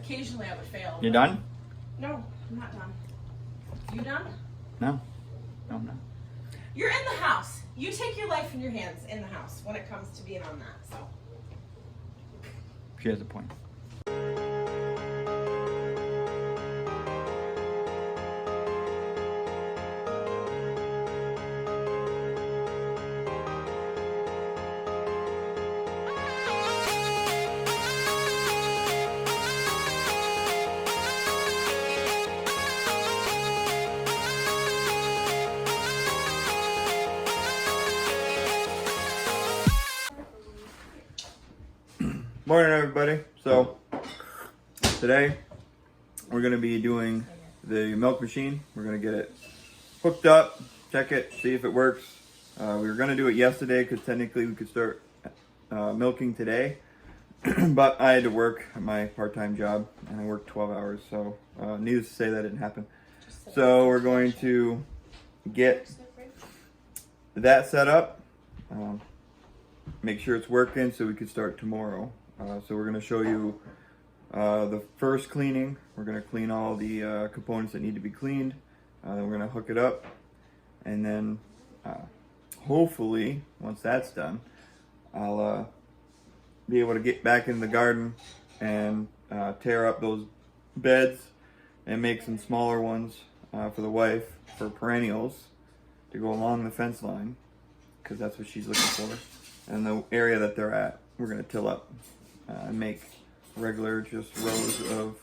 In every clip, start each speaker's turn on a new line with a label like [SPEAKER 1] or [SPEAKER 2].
[SPEAKER 1] Occasionally I would fail.
[SPEAKER 2] You done?
[SPEAKER 1] No, I'm not done. You done?
[SPEAKER 2] No. No, I'm not.
[SPEAKER 1] You're in the house. You take your life in your hands in the house when it comes to being on that, so.
[SPEAKER 2] She has a point. Morning, everybody. So today we're going to be doing the milk machine. We're going to get it hooked up, check it, see if it works. We were going to do it yesterday because technically we could start milking today, but I had to work at my part-time job and I worked 12 hours, so needless to say that didn't happen. So we're going to get that set up, make sure it's working so we can start tomorrow. So we're going to show you the first cleaning. We're going to clean all the components that need to be cleaned. Then we're going to hook it up. And then hopefully, once that's done, I'll be able to get back in the garden and tear up those beds and make some smaller ones for the wife for perennials to go along the fence line, because that's what she's looking for. And the area that they're at, we're going to till up and make regular just rows of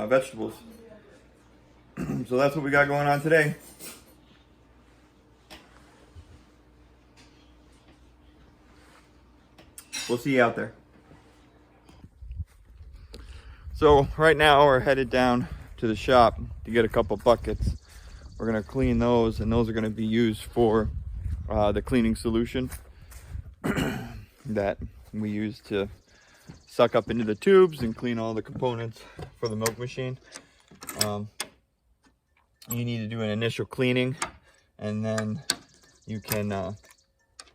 [SPEAKER 2] vegetables. So that's what we got going on today. We'll see you out there. So right now we're headed down to the shop to get a couple buckets. We're going to clean those, and those are going to be used for the cleaning solution that we use to suck up into the tubes and clean all the components for the milk machine. You need to do an initial cleaning, and then you can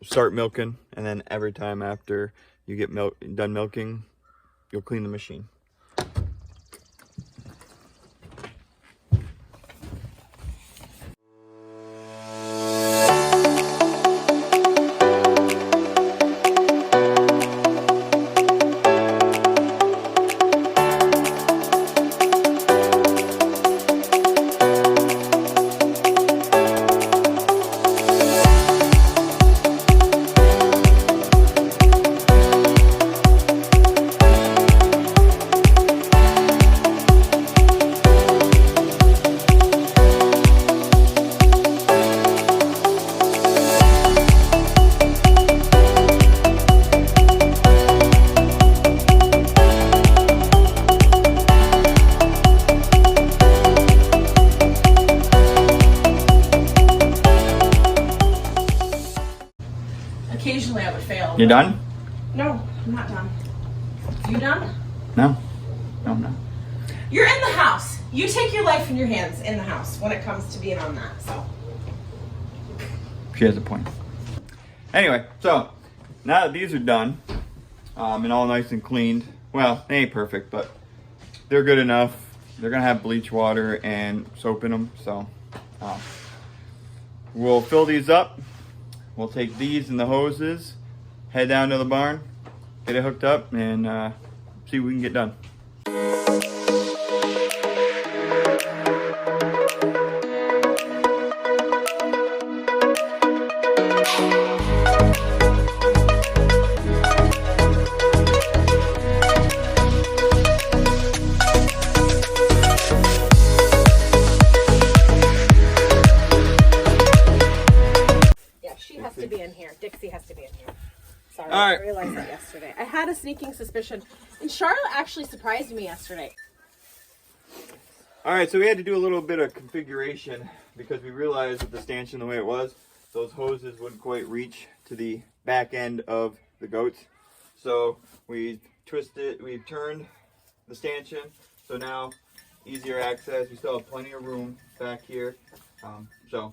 [SPEAKER 2] start milking, and then every time after you get done milking, you'll clean the machine.
[SPEAKER 1] Occasionally I would fail.
[SPEAKER 2] You done?
[SPEAKER 1] No, I'm not done. You done?
[SPEAKER 2] No. No, I'm not.
[SPEAKER 1] You're in the house. You take your life in your hands in the house when it comes to being on that, so.
[SPEAKER 2] She has a point. Anyway, so now that these are done and all nice and cleaned, well, they ain't perfect, but they're good enough. They're gonna have bleach water and soap in them, so we'll fill these up. We'll take these and the hoses, head down to the barn, get it hooked up, and see what we can get done.
[SPEAKER 1] Dixie has to be in here. Sorry,
[SPEAKER 2] All right.
[SPEAKER 1] I realized that yesterday. I had a sneaking suspicion, and Charlotte actually surprised me yesterday.
[SPEAKER 2] All right, so we had to do a little bit of configuration because we realized with the stanchion the way it was, those hoses wouldn't quite reach to the back end of the goats. So we twisted, we turned the stanchion, so now easier access. We still have plenty of room back here. So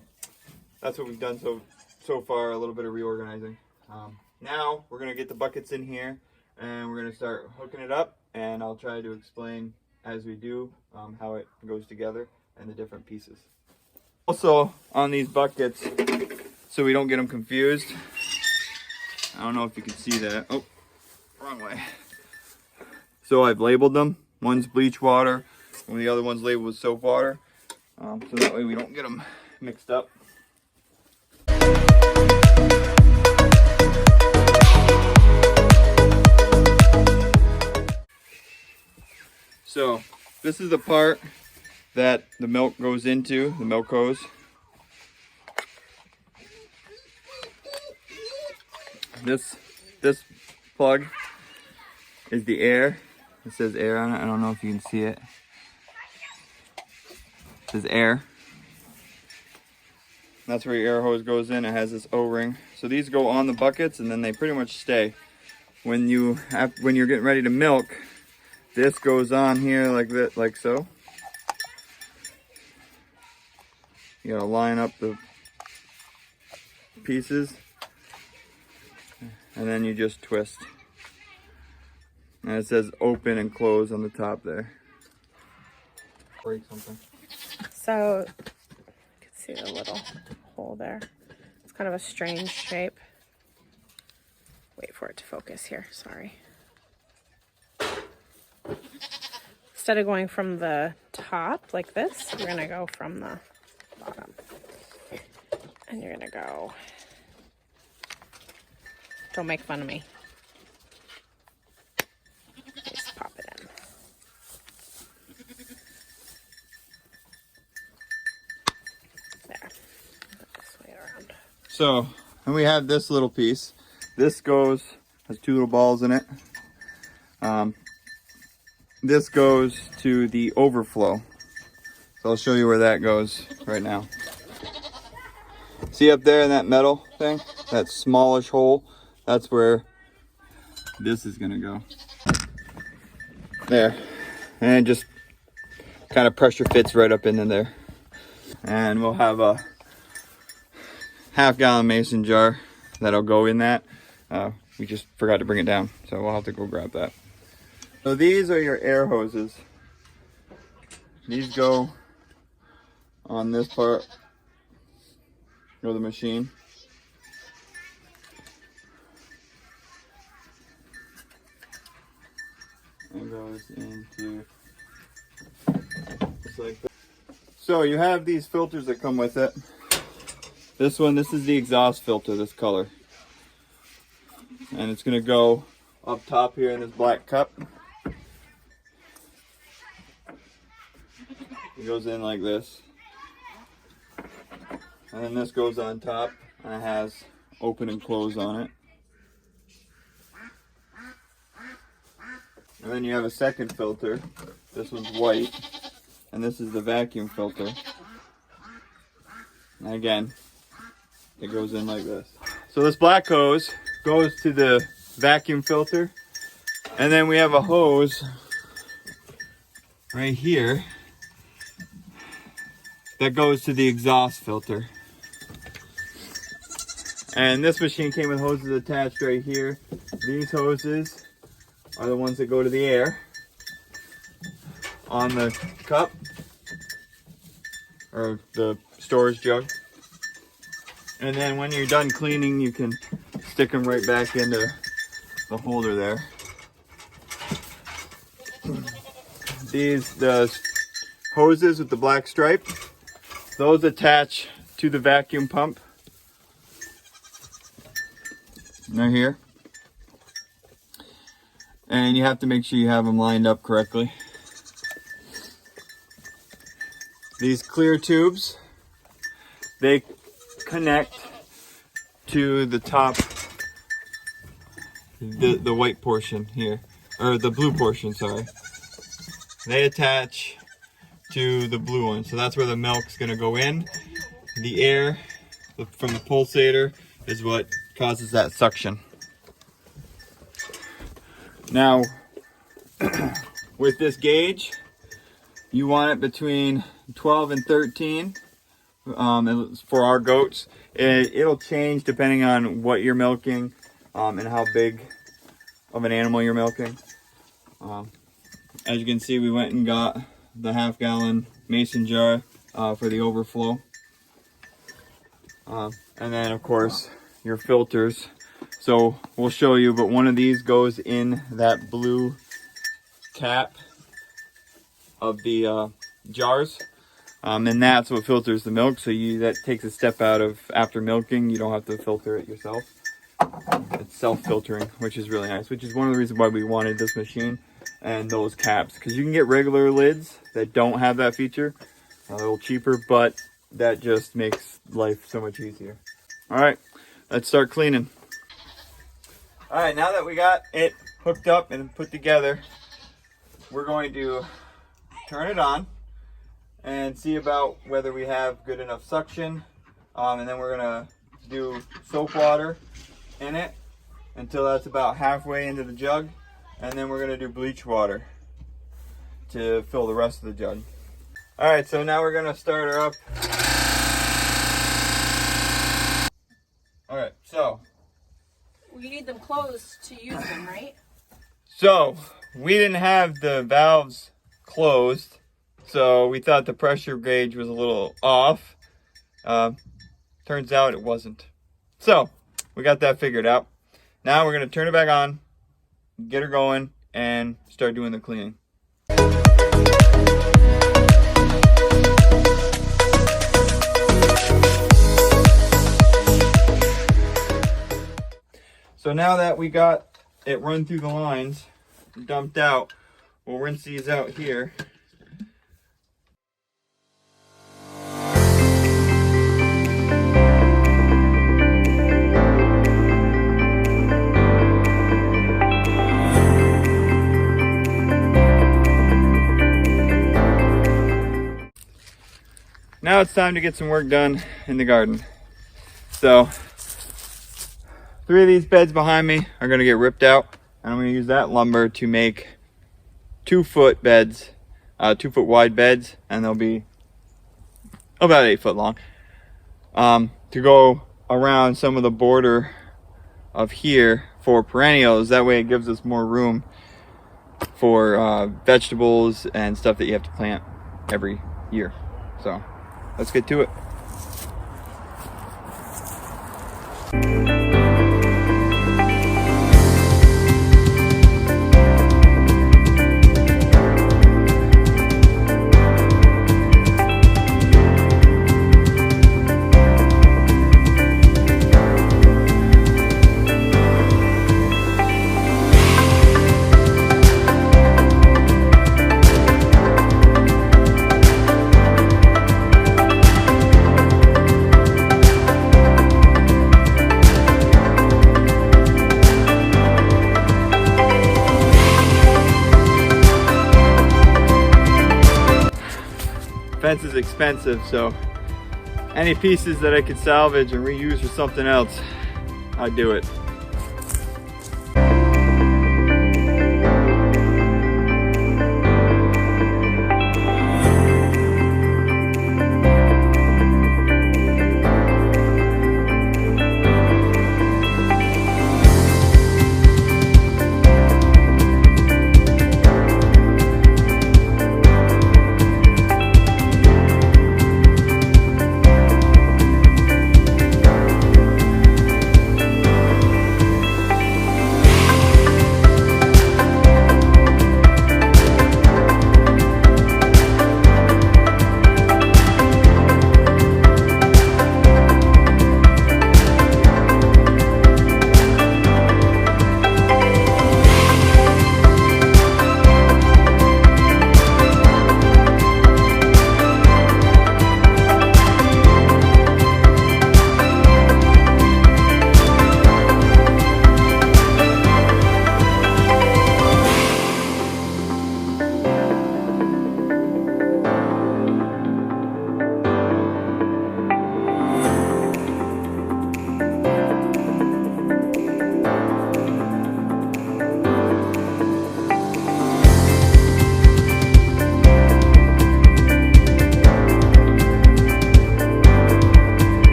[SPEAKER 2] that's what we've done so far, a little bit of reorganizing. Now we're gonna get the buckets in here and we're gonna start hooking it up, and I'll try to explain as we do how it goes together and the different pieces. Also on these buckets, so we don't get them confused, I don't know if you can see that. Oh, wrong way. So I've labeled them. One's bleach water, and the other one's labeled with soap water. So that way we don't get them mixed up. So this is the part that the milk goes into, the milk hose. This plug is the air. It says air on it. I don't know if you can see it. It says air. That's where your air hose goes in. It has this O-ring. So these go on the buckets and then they pretty much stay. When you're getting ready to milk, this goes on here like that, like so. You gotta line up the pieces and then you just twist. And it says open and close on the top there. Break something.
[SPEAKER 3] So you can see the little hole there. It's kind of a strange shape. Wait for it to focus here, sorry. Instead of going from the top like this, you're gonna go from the bottom. And you're gonna go, don't make fun of me. Just pop it in. There. Sway it around.
[SPEAKER 2] So, and we have this little piece. This has two little balls in it. This goes to the overflow. So I'll show you where that goes right now. See up there in that metal thing? That smallish hole? That's where this is gonna go. There. And it just kind of pressure fits right up into there. And we'll have a half-gallon mason jar that'll go in that. We just forgot to bring it down, so we'll have to go grab that. So these are your air hoses. These go on this part of the machine. It goes into just like that. So you have these filters that come with it. This is the exhaust filter, this color. And it's gonna go up top here in this black cup. It goes in like this. And then this goes on top and it has open and close on it. And then you have a second filter. This one's white. And this is the vacuum filter. And again, it goes in like this. So this black hose goes to the vacuum filter. And then we have a hose right here that goes to the exhaust filter. And this machine came with hoses attached right here. These hoses are the ones that go to the air on the cup or the storage jug. And then when you're done cleaning, you can stick them right back into the holder there. The hoses with the black stripe, those attach to the vacuum pump. And they're here. And you have to make sure you have them lined up correctly. These clear tubes, they connect to the top, the white portion here, or the blue portion, sorry. They attach to the blue one, so that's where the milk's gonna go in. The air from the pulsator is what causes that suction. Now, with this gauge, you want it between 12 and 13 for our goats. It'll change depending on what you're milking and how big of an animal you're milking. as you can see, we went and got the 1/2 gallon mason jar for the overflow. And then of course your filters. So we'll show you, but one of these goes in that blue cap of the jars. And that's what filters the milk. So that takes a step out of after milking. You don't have to filter it yourself. It's self-filtering, which is really nice, which is one of the reasons why we wanted this machine and those caps, because you can get regular lids that don't have that feature, a little cheaper, but that just makes life so much easier. All right, let's start cleaning. All right, now that we got it hooked up and put together, we're going to turn it on and see about whether we have good enough suction, and then we're gonna do soap water in it until that's about halfway into the jug, and then we're gonna do bleach water to fill the rest of the jug. All right, so now we're gonna start her up. All right, so
[SPEAKER 3] You need them closed to use them, right?
[SPEAKER 2] So we didn't have the valves closed, so we thought the pressure gauge was a little off. Turns out it wasn't. So we got that figured out. Now we're gonna turn it back on, get her going, and start doing the cleaning. So now that we got it run through the lines, dumped out, we'll rinse these out here. Now it's time to get some work done in the garden. So 3 of these beds behind me are going to get ripped out, and I'm going to use that lumber to make 2-foot beds, 2-foot wide beds, and they'll be about 8 foot long, to go around some of the border of here for perennials. That way it gives us more room for vegetables and stuff that you have to plant every year. So let's get to it. Fence is expensive, so any pieces that I could salvage and reuse for something else, I'd do it.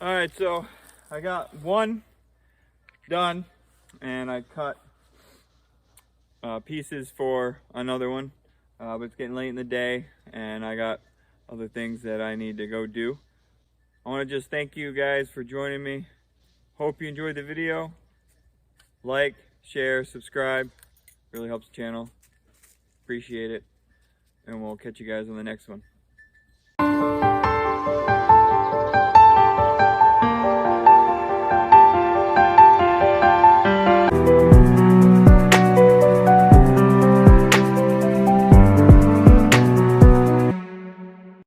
[SPEAKER 2] All right, so I got one done, and I cut pieces for another one, but it's getting late in the day, and I got other things that I need to go do. I want to just thank you guys for joining me. Hope you enjoyed the video. Like, share, subscribe. Really helps the channel. Appreciate it. And we'll catch you guys on the next one.